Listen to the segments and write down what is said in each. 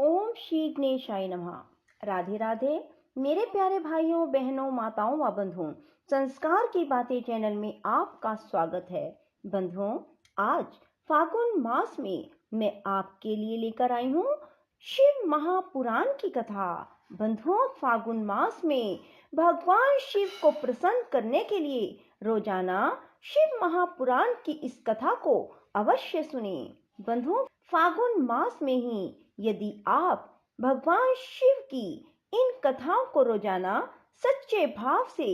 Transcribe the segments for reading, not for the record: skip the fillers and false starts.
ओम श्री गणेशाय नमः। राधे राधे मेरे प्यारे भाइयों बहनों माताओं व बंधुओं, संस्कार की बातें चैनल में आपका स्वागत है। बंधुओं, आज फागुन मास में मैं आपके लिए लेकर आई हूँ शिव महापुराण की कथा। बंधुओं, फागुन मास में भगवान शिव को प्रसन्न करने के लिए रोजाना शिव महापुराण की इस कथा को अवश्य सुने। बंधुओं, फागुन मास में ही यदि आप भगवान शिव की इन कथाओं को रोजाना सच्चे भाव से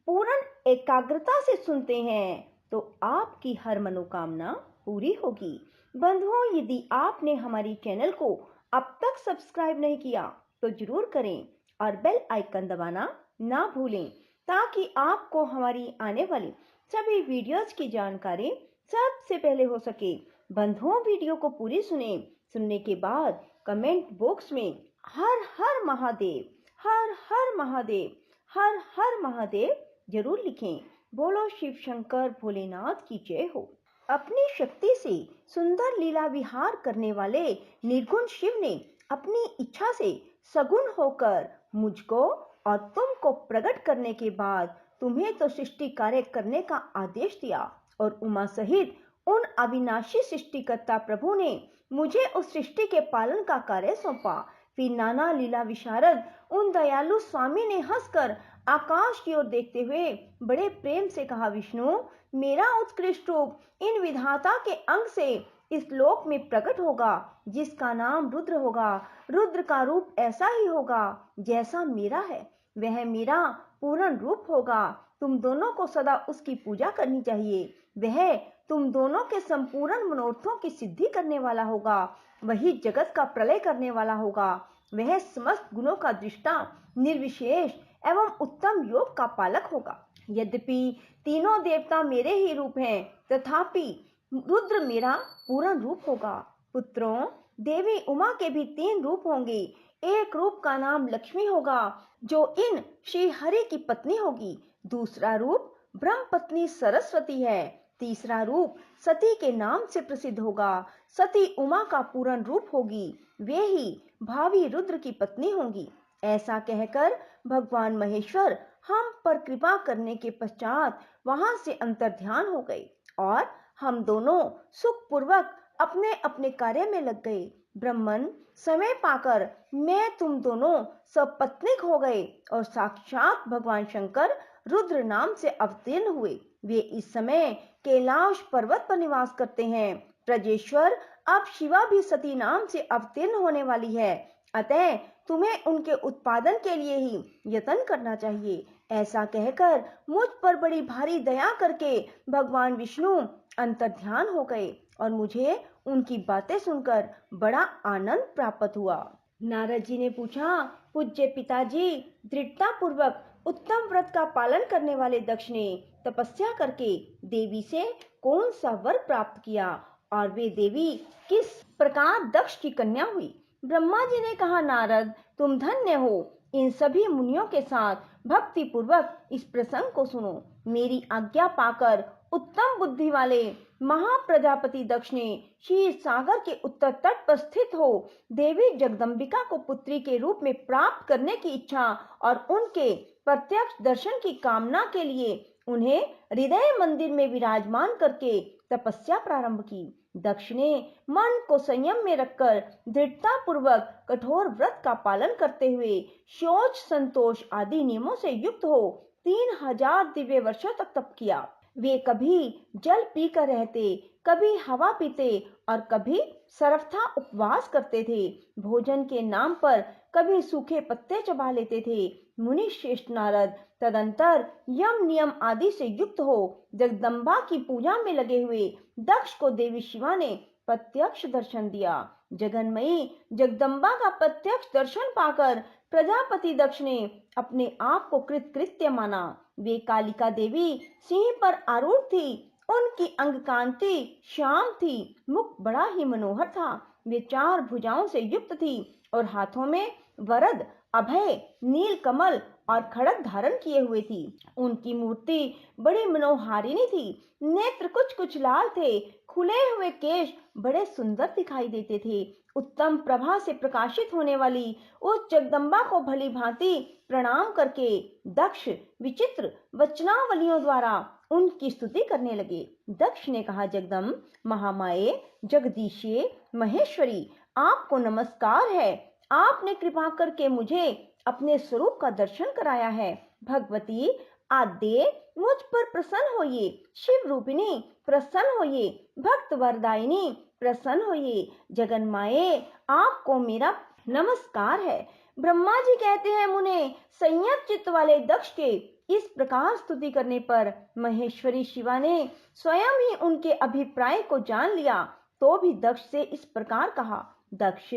पूर्ण एकाग्रता से सुनते हैं तो आपकी हर मनोकामना पूरी होगी। बंधुओं, यदि आपने हमारी चैनल को अब तक सब्सक्राइब नहीं किया तो जरूर करें और बेल आइकन दबाना ना भूलें ताकि आपको हमारी आने वाली सभी वीडियोस की जानकारी सबसे पहले हो सके। बंधुओं, वीडियो को पूरी सुनने के बाद कमेंट बॉक्स में हर हर महादेव, हर हर महादेव, हर हर महादेव जरूर लिखें। बोलो शिव शंकर भोलेनाथ की जय हो। अपनी शक्ति से सुंदर लीला विहार करने वाले निर्गुण शिव ने अपनी इच्छा से सगुण होकर मुझको और तुमको प्रकट करने के बाद तुम्हें तो सृष्टि कार्य करने का आदेश दिया और उमा सहित उन अविनाशी सृष्टिकर्ता प्रभु ने मुझे उस सृष्टि के पालन का कार्य सौंपा। फिर नाना लीला विशारद उन दयालु स्वामी ने हंसकर आकाश की ओर देखते हुए बड़े प्रेम से कहा, विष्णु, मेरा उत्कृष्ट रूप इन विधाता के अंग से इस लोक में प्रकट होगा जिसका नाम रुद्र होगा। रुद्र का रूप ऐसा ही होगा जैसा मेरा है, वह मेरा पूर्ण रूप होगा। तुम दोनों को सदा उसकी पूजा करनी चाहिए। वह तुम दोनों के संपूर्ण मनोरथों की सिद्धि करने वाला होगा। वही जगत का प्रलय करने वाला होगा। वह समस्त गुणों का दृष्टा, निर्विशेष एवं उत्तम योग का पालक होगा। यद्यपि तीनों देवता मेरे ही रूप हैं, तथापि रुद्र मेरा पूर्ण रूप होगा। पुत्रों, देवी उमा के भी 3 रूप होंगे। एक रूप का नाम लक्ष्मी होगा जो इन श्री हरि की पत्नी होगी। दूसरा रूप ब्रह्म पत्नी सरस्वती है। तीसरा रूप सती के नाम से प्रसिद्ध होगा। सती उमा का पूर्ण रूप होगी। वे ही भावी रुद्र की पत्नी होंगी। ऐसा कहकर भगवान महेश्वर हम पर कृपा करने के पश्चात वहां से अंतर्ध्यान हो गए और हम दोनों सुखपूर्वक अपने अपने कार्य में लग गए। ब्रह्मन समय पाकर मैं तुम दोनों सपत्नीक हो गए और साक्षात भगवान शंकर रुद्र नाम से अवतीर्ण हुए। वे इस समय कैलाश पर्वत पर निवास करते हैं। ब्रजेश्वर अब शिवा भी सती नाम से अवतीर्ण होने वाली है, अतः तुम्हें उनके उत्पादन के लिए ही यत्न करना चाहिए। ऐसा कहकर मुझ पर बड़ी भारी दया करके भगवान विष्णु अंतर्ध्यान हो गए और मुझे उनकी बातें सुनकर बड़ा आनंद प्राप्त हुआ। नारद जी ने पूछा, पूज्य पिताजी, दृढ़ता पूर्वक उत्तम व्रत का पालन करने वाले दक्ष ने तपस्या करके देवी से कौन सा वर प्राप्त किया और वे देवी किस प्रकार दक्ष की कन्या हुई? ब्रह्मा जी ने कहा, नारद, तुम धन्य हो। इन सभी मुनियों के साथ भक्ति पूर्वक इस प्रसंग को सुनो। मेरी आज्ञा पाकर उत्तम बुद्धि वाले महाप्रजापति दक्ष ने क्षीर सागर के उत्तर तट पर स्थित हो देवी जगदम्बिका को पुत्री के रूप में प्राप्त करने की इच्छा और उनके प्रत्यक्ष दर्शन की कामना के लिए उन्हें हृदय मंदिर में विराजमान करके तपस्या प्रारंभ की। दक्ष ने मन को संयम में रखकर दृढ़ता पूर्वक कठोर व्रत का पालन करते हुए शौच, संतोष आदि नियमों से युक्त हो 3000 दिव्य वर्षों तक तप किया। वे कभी जल पीकर रहते, कभी हवा पीते और कभी सर्वथा उपवास करते थे। भोजन के नाम पर कभी सूखे पत्ते चबा लेते थे। मुनि श्रेष्ठ नारद तदंतर यम नियम आदि से युक्त हो जगदम्बा की पूजा में लगे हुए दक्ष को देवी शिवा ने प्रत्यक्ष दर्शन दिया। जगन्मयी जगदम्बा का प्रत्यक्ष दर्शन पाकर प्रजापति दक्ष ने अपने आप को कृतकृत्य माना। वे कालिका देवी सिंह पर आरूढ़ थी। उनकी अंग कांति श्याम थी, मुख बड़ा ही मनोहर था। वे 4 भुजाओं से युक्त थी और हाथों में वरद, अभय, नील कमल और खड़ग धारण किए हुए थी। उनकी मूर्ति बड़ी मनोहारिणी थी। नेत्र कुछ कुछ लाल थे, खुले हुए केश बड़े सुंदर दिखाई देते थे। उत्तम प्रभा से प्रकाशित होने वाली उस जगदम्बा को भली भांति प्रणाम करके दक्ष विचित्र वचनावलियों द्वारा उनकी स्तुति करने लगे। दक्ष ने कहा, जगदम्ब, महामाये, जगदीशे, महेश्वरी, आपको नमस्कार है। आपने कृपा करके मुझे अपने स्वरूप का दर्शन कराया है। भगवती आद्य, मुझ पर प्रसन्न होइए। शिव रूपिणी, प्रसन्न होइए। भक्त वरदायिनी, प्रसन्न होइए। जगन माये, आपको मेरा नमस्कार है। ब्रह्मा जी कहते हैं, मुने संयत चित्त वाले दक्ष के इस प्रकार स्तुति करने पर महेश्वरी शिवा ने स्वयं ही उनके अभिप्राय को जान लिया, तो भी दक्ष से इस प्रकार कहा, दक्ष,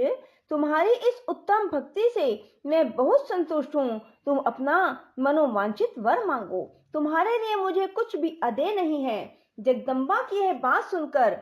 तुम्हारी इस उत्तम भक्ति से मैं बहुत संतुष्ट हूँ। तुम अपना मनोवांछित वर मांगो, तुम्हारे लिए मुझे कुछ भी अदेय नहीं है। जगदम्बा की यह बात सुनकर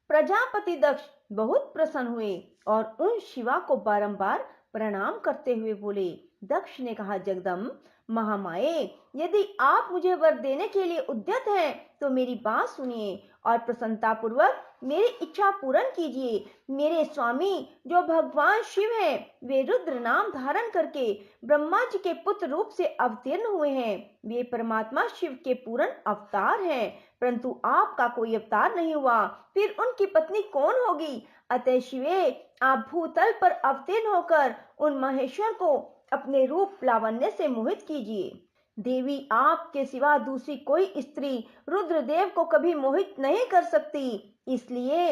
प्रजापति दक्ष बहुत प्रसन्न हुए और उन शिवा को बारंबार प्रणाम करते हुए बोले। दक्ष ने कहा, जगदम्ब, महामाये, यदि आप मुझे वर देने के लिए उद्यत हैं तो मेरी बात सुनिए और प्रसन्नता पूर्वक मेरी इच्छा पूर्ण कीजिए। मेरे स्वामी जो भगवान शिव हैं, वे रुद्र नाम धारण करके ब्रह्मा जी के पुत्र रूप से अवतीर्ण हुए हैं। वे परमात्मा शिव के पूर्ण अवतार हैं, परंतु आपका कोई अवतार नहीं हुआ, फिर उनकी पत्नी कौन होगी? अतः शिवे, आप भूतल पर अवतीर्ण होकर उन महेश्वर को अपने रूप लावण्य से मोहित कीजिए। देवी, आपके सिवा दूसरी कोई स्त्री रुद्रदेव को कभी मोहित नहीं कर सकती, इसलिए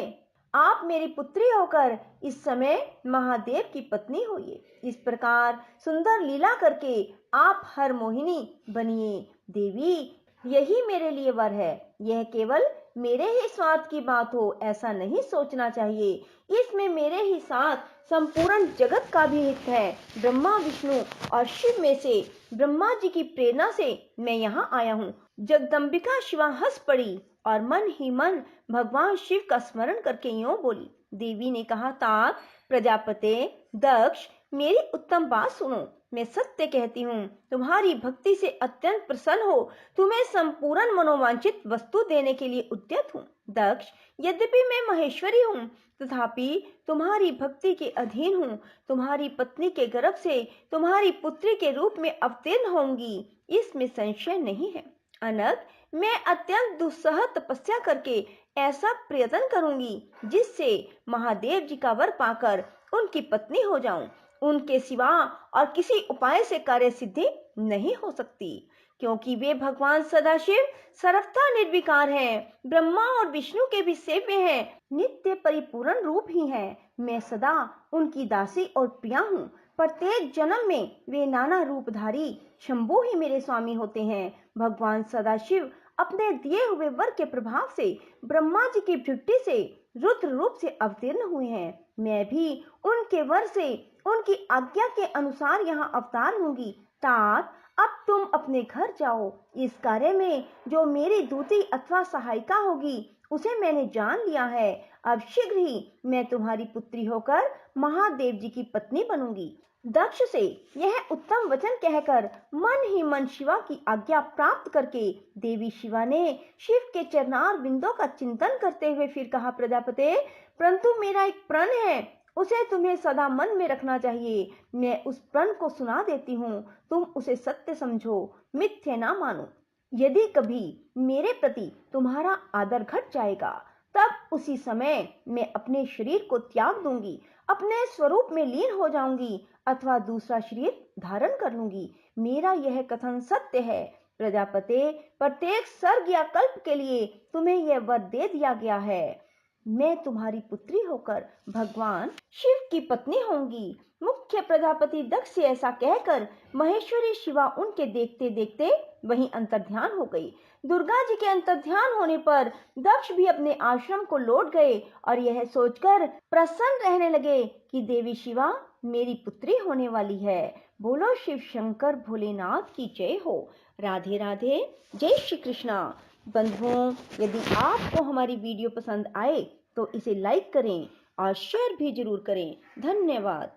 आप मेरी पुत्री होकर इस समय महादेव की पत्नी होइए। इस प्रकार सुंदर लीला करके आप हर मोहिनी बनिए। देवी, यही मेरे लिए वर है। यह केवल मेरे ही स्वार्थ की बात हो ऐसा नहीं सोचना चाहिए, इसमें मेरे ही साथ संपूर्ण जगत का भी हित है। ब्रह्मा, विष्णु और शिव में से ब्रह्मा जी की प्रेरणा से मैं यहाँ आया हूँ। जगदम्बिका शिवा हंस पड़ी और मन ही मन भगवान शिव का स्मरण करके यूं बोली। देवी ने कहा, तात प्रजापते दक्ष, मेरी उत्तम बात सुनो। मैं सत्य कहती हूँ, तुम्हारी भक्ति से अत्यंत प्रसन्न हो तुम्हें संपूर्ण मनोवांछित वस्तु देने के लिए उद्यत हूँ। दक्ष, यद्यपि मैं महेश्वरी हूँ तथापि तुम्हारी भक्ति के अधीन हूँ। तुम्हारी पत्नी के गर्भ से तुम्हारी पुत्री के रूप में अवतीर्ण होंगी, इसमें संशय नहीं है। अनग, मैं अत्यंत दुस्सह तपस्या करके ऐसा प्रयत्न करूंगी जिससे महादेव जी का वर पाकर उनकी पत्नी हो जाऊं। उनके सिवा और किसी उपाय से कार्य सिद्धि नहीं हो सकती, क्योंकि वे भगवान सदाशिव सर्वथा निर्विकार हैं, ब्रह्मा और विष्णु के भी सेव्य हैं, नित्य परिपूर्ण रूप ही हैं। मैं सदा उनकी दासी और प्रिया हूँ। प्रत्येक जन्म में वे नाना रूपधारी शंभु ही मेरे स्वामी होते हैं। भगवान सदाशिव अपने दिए हुए वर के प्रभाव से ब्रह्मा जी की भृगुटी से रुद्र रूप से अवतीर्ण हुए हैं। मैं भी उनके वर से उनकी आज्ञा के अनुसार यहाँ अवतार होंगी। तात, अब तुम अपने घर जाओ। इस कार्य में जो मेरी दूती अथवा सहायिका होगी उसे मैंने जान लिया है। अब शीघ्र ही मैं तुम्हारी पुत्री होकर महादेव जी की पत्नी बनूंगी। दक्ष से यह उत्तम वचन कहकर मन ही मन शिवा की आज्ञा प्राप्त करके देवी शिवा ने शिव के चरणार बिंदों का चिंतन करते हुए फिर कहा, प्रजापते, परंतु मेरा एक प्रण है, उसे तुम्हें सदा मन में रखना चाहिए। मैं उस प्रण को सुना देती हूँ, तुम उसे सत्य समझो, मिथ्या ना मानो। यदि कभी मेरे प्रति तुम्हारा आदर घट जाएगा तब उसी समय मैं अपने शरीर को त्याग दूंगी, अपने स्वरूप में लीन हो जाऊंगी अथवा दूसरा शरीर धारण कर लूंगी। मेरा यह कथन सत्य है। प्रजापते, प्रत्येक सर्ग या कल्प के लिए तुम्हें यह वर दे दिया गया है। मैं तुम्हारी पुत्री होकर भगवान शिव की पत्नी होंगी। मुख्य प्रजापति दक्ष से ऐसा कहकर महेश्वरी शिवा उनके देखते देखते वहीं अंतर्ध्यान हो गई। दुर्गा जी के अंतर्ध्यान होने पर दक्ष भी अपने आश्रम को लौट गए और यह सोचकर प्रसन्न रहने लगे कि देवी शिवा मेरी पुत्री होने वाली है। बोलो शिव शंकर भोलेनाथ की जय हो। राधे राधे, जय श्री कृष्णा। बंधुओं, यदि आपको हमारी वीडियो पसंद आए तो इसे लाइक करें और शेयर भी जरूर करें। धन्यवाद।